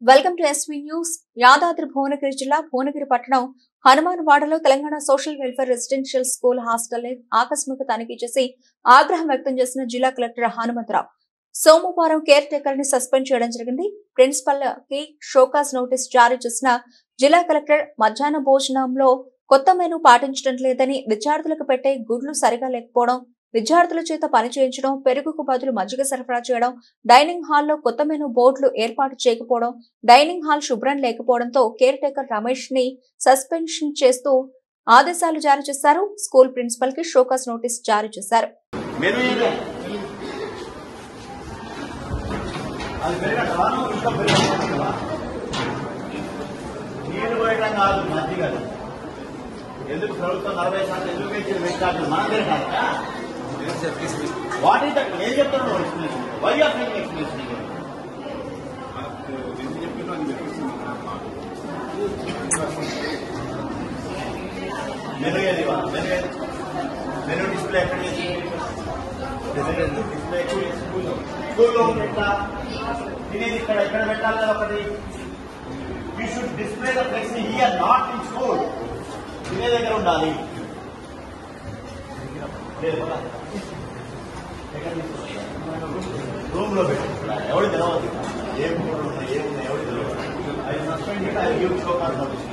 Welcome to SV news. Yadadri Bhuvanagiri జిల్లా భువనగిరి పట్టణం హనుమాన్వాడలో Telangana social welfare residential school hostel ఆకస్మిక తనిఖీ చేసి ఆగ్రహం వ్యక్తం చేసిన జిల్లా కలెక్టర్ హనుమంతరావు సోమవారం కేర్ టేకర్ ని సస్పెండ్ చేయడం జరిగింది. ప్రిన్సిపల్ కి షోకాజ్ నోటీస్ జారీ చేసిన జిల్లా కలెక్టర్ మధ్యాహ్న భోజనంలో కొత్త మెనూ పాటించడం లేదని, విద్యార్థులకు పెట్టే గుడ్లు సరిగా లేకపోవడం, విద్యార్థుల చేత పని చేయించడం, పెరుగుకు బదులు మజ్జిగ సరఫరా చేయడం, డైనింగ్ హాల్లో కొత్త మెనూ బోర్డులు ఏర్పాటు చేయకపోవడం, డైనింగ్ హాల్ శుభ్రం లేకపోవడంతో కేర్ టేకర్ రమేష్ ని సస్పెన్షన్ చేస్తూ ఆదేశాలు జారీ చేశారు. స్కూల్ ప్రిన్సిపల్ కి షోకాజ్ నోటీస్ జారీ చేశారు. ఎందుకు ప్రభుత్వం 40% ఎందుకు పెంచింది పెట్టాలి మన కాదా? What is that? ఏం చెప్తాను explanation? Why are making explanation? Menu ఏది? మెనూ డిస్ప్లే ఎక్కడ చేసింది? డిస్ప్లే స్కూల్లో ఎట్లా తినేది ఇక్కడ ఎక్కడ పెట్టాలి కదా ఒకటి. You should display the place here, not in school. తినే దగ్గర ఉండాలి. రూమ్ లో పెట్టి ఎవరు తెలవదు. ఏం ఏమున్నాయి ఎవరు తెలియదు. I suspend I give show cause notice.